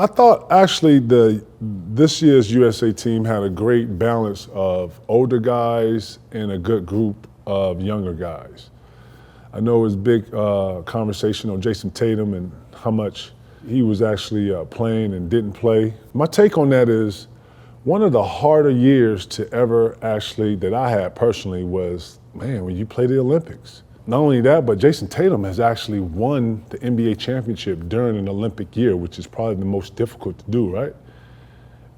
I thought actually this year's USA team had a great balance of older guys and a good group of younger guys. I know it was big conversation on Jayson Tatum and how much he was actually playing and didn't play. My take on that is one of the harder years to ever actually, that I had personally, was, man, when you play the Olympics. Not only that, but Jayson Tatum has actually won the NBA championship during an Olympic year, which is probably the most difficult to do, right?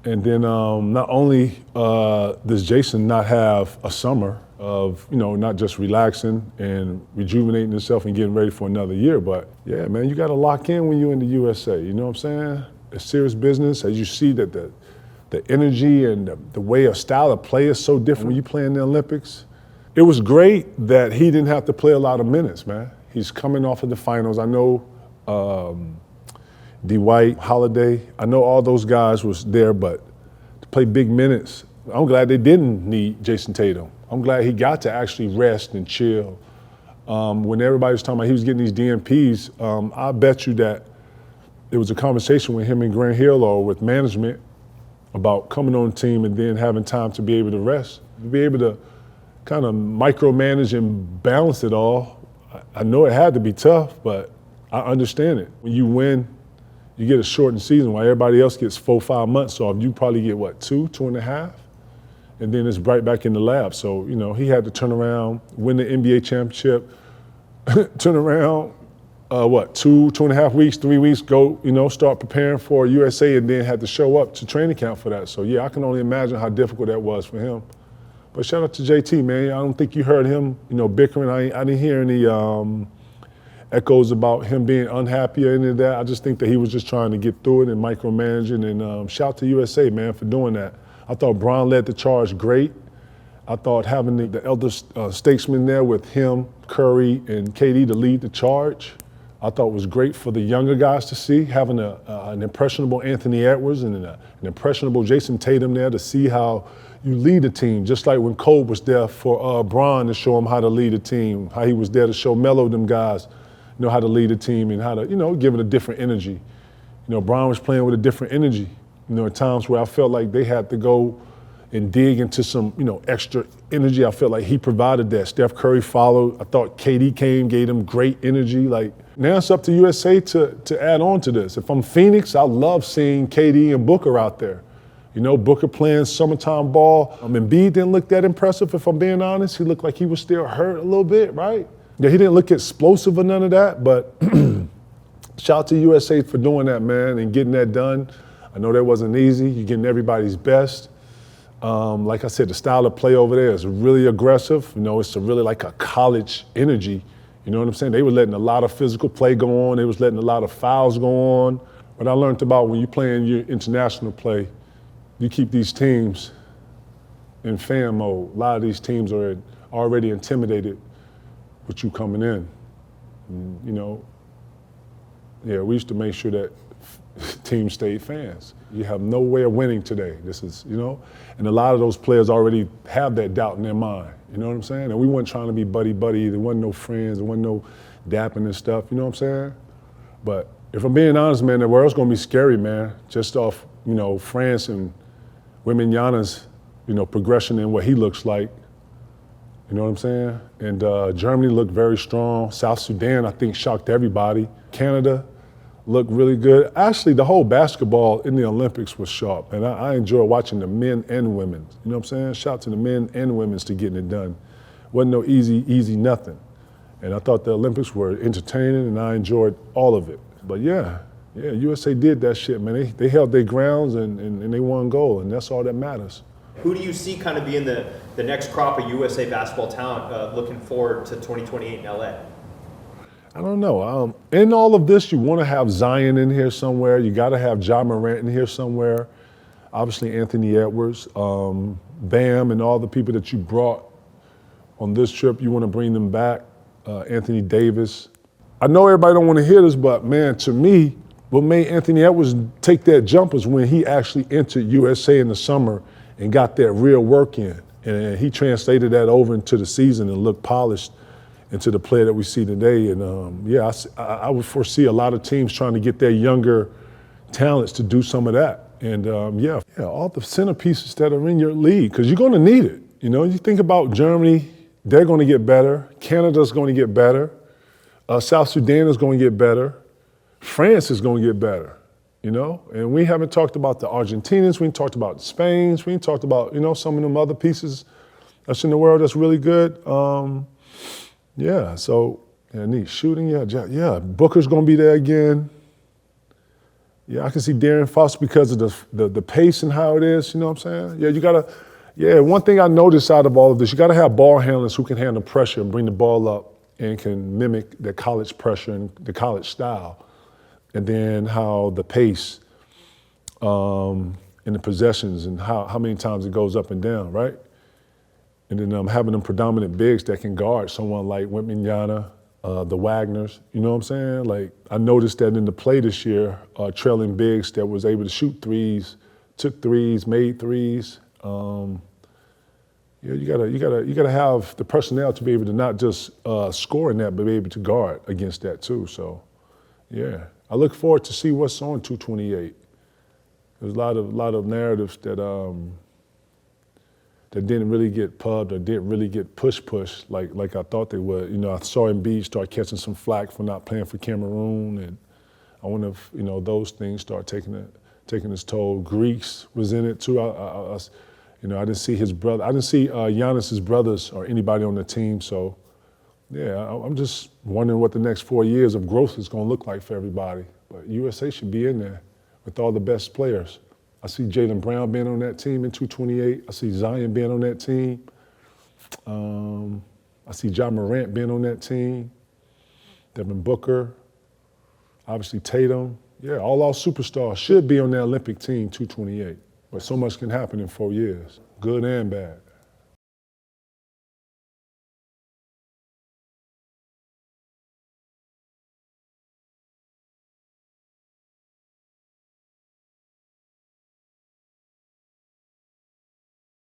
And then not only does Jayson not have a summer of, not just relaxing and rejuvenating himself and getting ready for another year, but yeah, man, you got to lock in when you're in the USA. You know what I'm saying? It's serious business. As you see that the energy and the way of style of play is so different when you play in the Olympics. It was great that he didn't have to play a lot of minutes, man. He's coming off of the finals. I know Dwight, Holiday, I know all those guys was there, but to play big minutes, I'm glad they didn't need Jayson Tatum. I'm glad he got to actually rest and chill. When everybody was talking about he was getting these DNPs, I bet you that there was a conversation with him and Grant Hill or with management about coming on the team and then having time to be able to rest, to be able to kind of micromanage and balance it all. I know it had to be tough, but I understand it. When you win, you get a shortened season while everybody else gets 4-5 months off. You probably get what, 2.5? And then it's right back in the lab. So, he had to turn around, win the NBA championship, turn around, 2.5 weeks, 3 weeks, go, start preparing for USA, and then had to show up to training camp for that. So yeah, I can only imagine how difficult that was for him. But shout out to JT, man. I don't think you heard him, bickering. I didn't hear any echoes about him being unhappy or any of that. I just think that he was just trying to get through it and micromanaging. And shout out to USA, man, for doing that. I thought Bron led the charge great. I thought having the elder statesman there with him, Curry, and KD to lead the charge, I thought was great for the younger guys to see, having an impressionable Anthony Edwards and an impressionable Jayson Tatum there to see how you lead a team, just like when Kobe was there for Bron to show him how to lead a team, how he was there to show Melo them guys, how to lead a team and how to, give it a different energy. Bron was playing with a different energy. At times where I felt like they had to go and dig into some, extra energy. I felt like he provided that. Steph Curry followed. I thought KD came, gave them great energy. Now it's up to USA to add on to this. If I'm Phoenix, I love seeing KD and Booker out there. Booker playing summertime ball. Embiid didn't look that impressive, if I'm being honest. He looked like he was still hurt a little bit, right? Yeah, he didn't look explosive or none of that, but shout out to USA for doing that, man, and getting that done. I know that wasn't easy. You're getting everybody's best. Like I said, the style of play over there is really aggressive. It's really like a college energy. You know what I'm saying? They were letting a lot of physical play go on. They was letting a lot of fouls go on. But I learned about when you're playing your international play, you keep these teams in fan mode. A lot of these teams are already intimidated with you coming in. And, yeah, we used to make sure that teams stayed fans. You have no way of winning today. This is, and a lot of those players already have that doubt in their mind. You know what I'm saying? And we weren't trying to be buddy-buddy. There wasn't no friends. There wasn't no dapping and stuff. You know what I'm saying? But if I'm being honest, man, the world's going to be scary, man, just off, France and Wembanyama's, progression in what he looks like. You know what I'm saying? And Germany looked very strong. South Sudan, I think, shocked everybody. Canada looked really good. Actually, the whole basketball in the Olympics was sharp, and I enjoy watching the men and women. You know what I'm saying? Shout out to the men and women's to getting it done. Wasn't no easy nothing. And I thought the Olympics were entertaining, and I enjoyed all of it. But yeah, USA did that shit, man. They held their grounds, and they won gold, and that's all that matters. Who do you see kind of being the next crop of USA basketball talent looking forward to 2028 in LA? I don't know. In all of this, you want to have Zion in here somewhere. You got to have Ja Morant in here somewhere. Obviously, Anthony Edwards, Bam, and all the people that you brought on this trip, you want to bring them back. Anthony Davis. I know everybody don't want to hear this, but man, to me, what made Anthony Edwards take that jump was when he actually entered USA in the summer and got that real work in. And he translated that over into the season and looked polished into the player that we see today. And I would foresee a lot of teams trying to get their younger talents to do some of that. And yeah, all the centerpieces that are in your league, because you're going to need it. You know, you think about Germany, they're going to get better. Canada's going to get better. South Sudan is going to get better. France is going to get better, you know? And we haven't talked about the Argentinians, we ain't talked about the Spains, we ain't talked about, you know, some of them other pieces that's in the world that's really good. Yeah, so, yeah, neat. Shooting, yeah. Booker's going to be there again. Yeah, I can see Darren Fox because of the pace and how it is, you know what I'm saying? Yeah, you gotta, one thing I noticed out of all of this, you gotta have ball handlers who can handle pressure and bring the ball up and can mimic the college pressure and the college style. And then how the pace and the possessions and how many times it goes up and down, right? And then having them predominant bigs that can guard someone like Wembanyama, the Wagners, you know what I'm saying? Like, I noticed that in the play this year, trailing bigs that was able to shoot threes, took threes, made threes. Yeah, you gotta have the personnel to be able to not just score in that, but be able to guard against that too. So, yeah, I look forward to see what's on 228. There's a lot of narratives that that didn't really get pubbed or didn't really get push like I thought they would. You know, I saw Embiid start catching some flack for not playing for Cameroon, and I wonder if, you know, those things start taking its toll. Greeks was in it too. You know, I didn't see his brother. I didn't see Giannis's brothers or anybody on the team. So, yeah, I'm just wondering what the next 4 years of growth is going to look like for everybody. But USA should be in there with all the best players. I see Jaylen Brown being on that team in 228. I see Zion being on that team. I see Ja Morant being on that team. Devin Booker, obviously Tatum. Yeah, all our superstars should be on that Olympic team 228. But so much can happen in 4 years, good and bad.